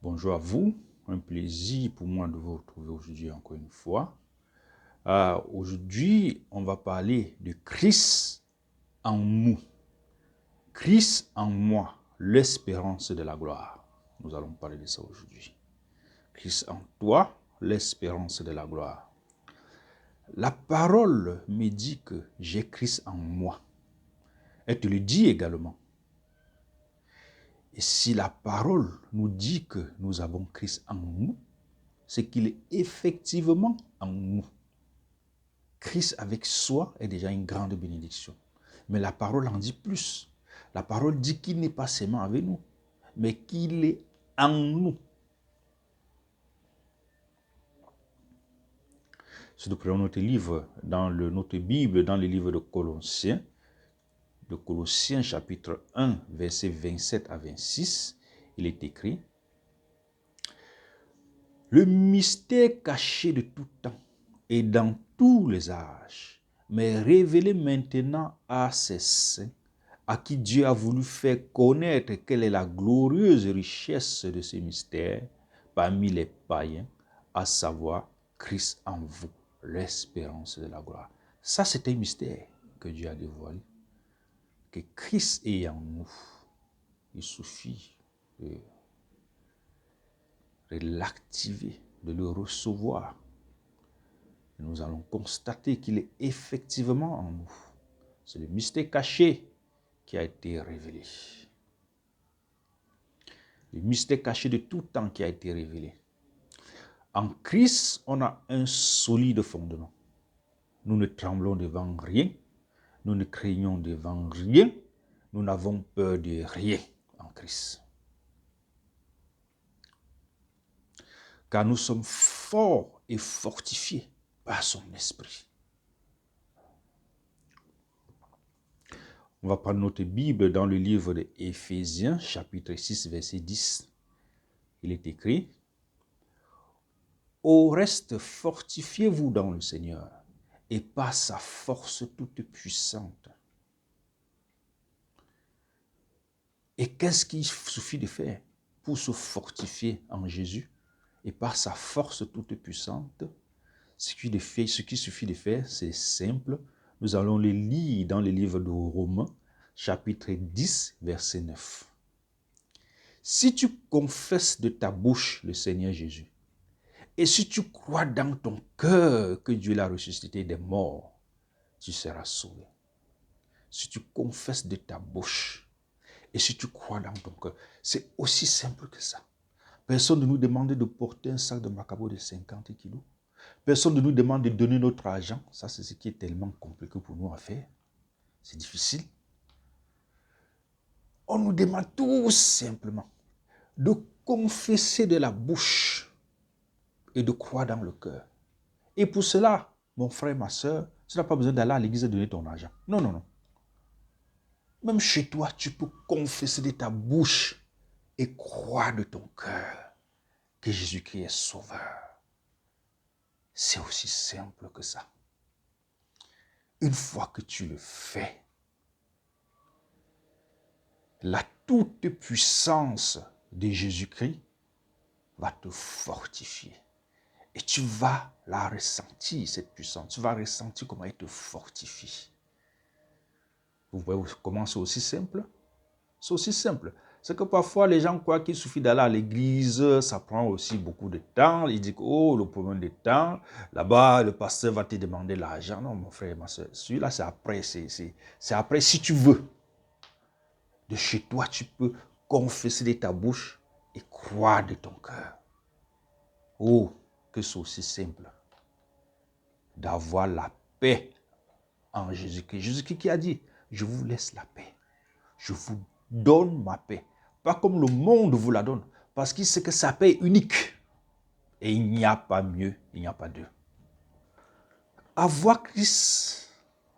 Bonjour à vous, un plaisir pour moi de vous retrouver aujourd'hui encore une fois. Aujourd'hui, on va parler de Christ en nous. Christ en moi, l'espérance de la gloire. Nous allons parler de ça aujourd'hui. Christ en toi, l'espérance de la gloire. La parole me dit que j'ai Christ en moi. Elle te le dit également. Et si la parole nous dit que nous avons Christ en nous, c'est qu'il est effectivement en nous. Christ avec soi est déjà une grande bénédiction. Mais la parole en dit plus. La parole dit qu'il n'est pas seulement avec nous, mais qu'il est en nous. Si nous prenons notre livre, notre Bible, dans le livre de Colossiens chapitre 1, versets 27 à 26, il est écrit: le mystère caché de tout temps et dans tous les âges, mais révélé maintenant à ses saints, à qui Dieu a voulu faire connaître quelle est la glorieuse richesse de ce mystère parmi les païens, à savoir Christ en vous, l'espérance de la gloire. Ça, c'est un mystère que Dieu a dévoilé. Que Christ est en nous. Il suffit de l'activer, de le recevoir. Et nous allons constater qu'il est effectivement en nous. C'est le mystère caché qui a été révélé. Le mystère caché de tout temps qui a été révélé. En Christ, on a un solide fondement. Nous ne tremblons devant rien. Nous ne craignons devant rien. Nous n'avons peur de rien en Christ. Car nous sommes forts et fortifiés par son esprit. On va prendre notre Bible dans le livre de Éphésiens, chapitre 6, verset 10. Il est écrit: au reste, fortifiez-vous dans le Seigneur et par sa force toute puissante. Et qu'est-ce qu'il suffit de faire pour se fortifier en Jésus et par sa force toute puissante? Ce qui suffit de faire, c'est simple. Nous allons le lire dans le livre de Romains, chapitre 10, verset 9. Si tu confesses de ta bouche le Seigneur Jésus, et si tu crois dans ton cœur que Dieu l'a ressuscité des morts, tu seras sauvé. Si tu confesses de ta bouche, et si tu crois dans ton cœur, c'est aussi simple que ça. Personne ne nous demande de porter un sac de macabo de 50 kilos. Personne ne nous demande de donner notre argent. Ça, c'est ce qui est tellement compliqué pour nous à faire. C'est difficile. On nous demande tout simplement de confesser de la bouche et de croire dans le cœur. Et pour cela, mon frère, ma soeur, tu n'as pas besoin d'aller à l'église et donner ton argent. Non, non, non. Même chez toi, tu peux confesser de ta bouche et croire de ton cœur que Jésus-Christ est sauveur. C'est aussi simple que ça. Une fois que tu le fais, la toute puissance de Jésus-Christ va te fortifier. Et tu vas la ressentir, cette puissance. Tu vas ressentir comment elle te fortifie. Vous voyez comment c'est aussi simple? C'est aussi simple. C'est que parfois, les gens croient qu'il suffit d'aller à l'église, ça prend aussi beaucoup de temps. Ils disent, oh, le problème de temps, là-bas, le pasteur va te demander l'argent. Non, mon frère, ma soeur, celui-là, c'est après. C'est après, si tu veux. De chez toi, tu peux confesser de ta bouche et croire de ton cœur. Oh, que c'est aussi simple d'avoir la paix en Jésus-Christ. Jésus-Christ qui a dit, je vous laisse la paix. Je vous donne ma paix. Pas comme le monde vous la donne. Parce qu'il sait que sa paix est unique. Et il n'y a pas mieux, il n'y a pas deux. Avoir Christ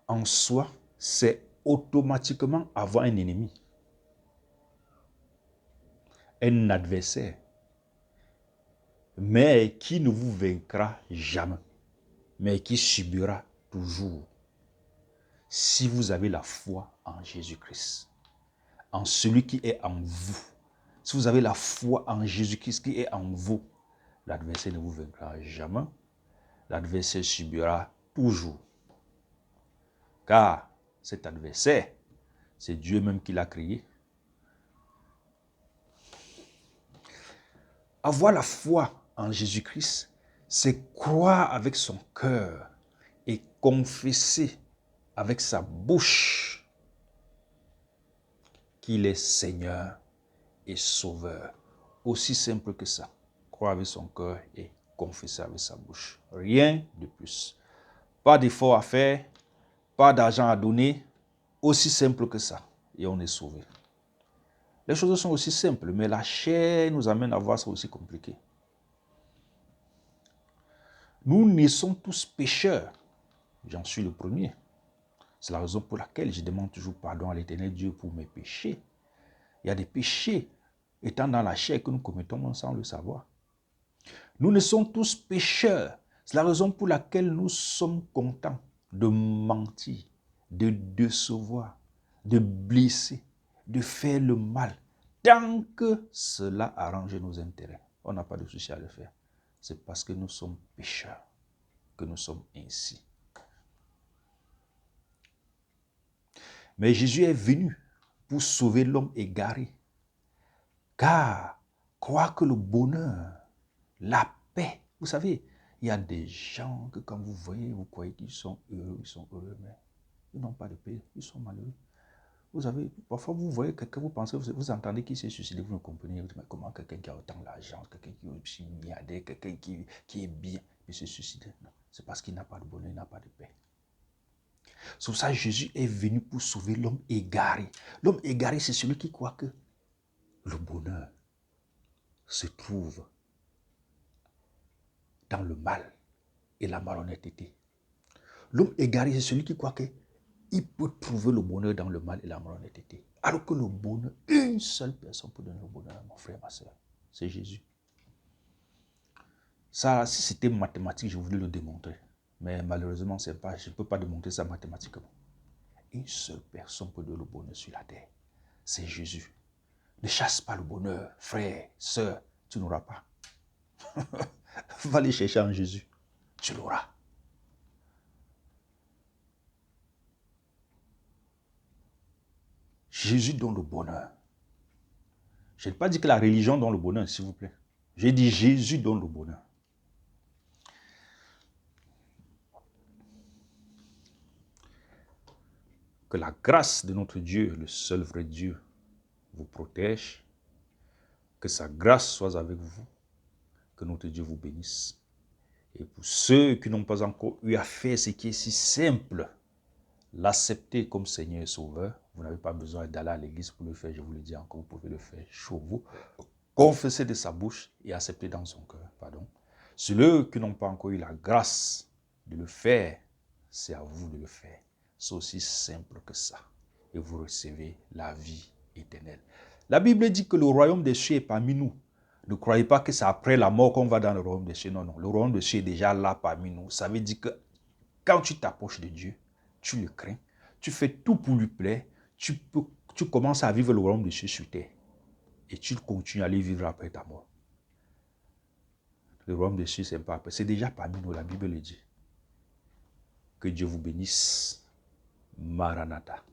en soi, c'est automatiquement avoir un ennemi. Un adversaire. Mais qui ne vous vaincra jamais. Mais qui subira toujours. Si vous avez la foi en Jésus-Christ. En celui qui est en vous. si vous avez la foi en Jésus-Christ qui est en vous, l'adversaire ne vous vaincra jamais. L'adversaire subira toujours. Car cet adversaire, c'est Dieu même qui l'a créé. Avoir la foi en Jésus-Christ, c'est croire avec son cœur et confesser avec sa bouche qu'il est Seigneur et Sauveur. Aussi simple que ça. Croire avec son cœur et confesser avec sa bouche. Rien de plus. Pas d'effort à faire, pas d'argent à donner. Aussi simple que ça. Et on est sauvé. Les choses sont aussi simples, mais la chair nous amène à voir ça aussi compliqué. Nous naissons tous pécheurs. J'en suis le premier. C'est la raison pour laquelle je demande toujours pardon à l'Éternel Dieu pour mes péchés. Il y a des péchés étant dans la chair que nous commettons sans le savoir. Nous naissons tous pécheurs. C'est la raison pour laquelle nous sommes contents de mentir, de décevoir, de blesser, de faire le mal. Tant que cela arrange nos intérêts, on n'a pas de souci à le faire. C'est parce que nous sommes pécheurs que nous sommes ainsi. Mais Jésus est venu pour sauver l'homme égaré. Car croire que le bonheur, la paix, vous savez, il y a des gens que quand vous voyez, vous croyez qu'ils sont heureux, mais ils n'ont pas de paix, ils sont malheureux. Vous avez, parfois vous voyez quelqu'un, vous pensez, vous entendez qu'il s'est suicidé, vous ne comprenez pas comment quelqu'un qui a autant d'argent, quelqu'un qui est aussi milliardaire, quelqu'un qui est bien, il se suicide. Non, c'est parce qu'il n'a pas de bonheur, il n'a pas de paix. C'est pour ça que Jésus est venu pour sauver l'homme égaré. L'homme égaré, c'est celui qui croit que le bonheur se trouve dans le mal et la malhonnêteté. L'homme égaré, c'est celui qui croit qu'il peut trouver le bonheur dans le mal et la malhonnêteté. Alors que le bonheur, une seule personne peut donner le bonheur, mon frère, ma soeur, c'est Jésus. Ça, si c'était mathématique, je voulais le démontrer. Mais malheureusement, je ne peux pas démontrer ça mathématiquement. Une seule personne peut donner le bonheur sur la terre. C'est Jésus. Ne chasse pas le bonheur, frère, soeur, tu n'auras pas. Va aller chercher en Jésus, tu l'auras. Jésus donne le bonheur. Je n'ai pas dit que la religion donne le bonheur, s'il vous plaît. J'ai dit Jésus donne le bonheur. Que la grâce de notre Dieu, le seul vrai Dieu, vous protège. Que sa grâce soit avec vous. Que notre Dieu vous bénisse. Et pour ceux qui n'ont pas encore eu à faire ce qui est si simple, l'accepter comme Seigneur et Sauveur, vous n'avez pas besoin d'aller à l'église pour le faire, je vous le dis encore, vous pouvez le faire chez vous. Confesser de sa bouche et accepter dans son cœur. Pardon. Ceux qui n'ont pas encore eu la grâce de le faire, c'est à vous de le faire. C'est aussi simple que ça. Et vous recevez la vie éternelle. La Bible dit que le royaume des cieux est parmi nous. Ne croyez pas que c'est après la mort qu'on va dans le royaume des cieux. Non, non. Le royaume des cieux est déjà là parmi nous. Ça veut dire que quand tu t'approches de Dieu, tu le crains, tu fais tout pour lui plaire, tu commences à vivre le royaume des cieux sur terre. Et tu continues à aller vivre après ta mort. Le royaume des cieux, c'est pas après. C'est déjà parmi nous, la Bible le dit. Que Dieu vous bénisse. Maranatha.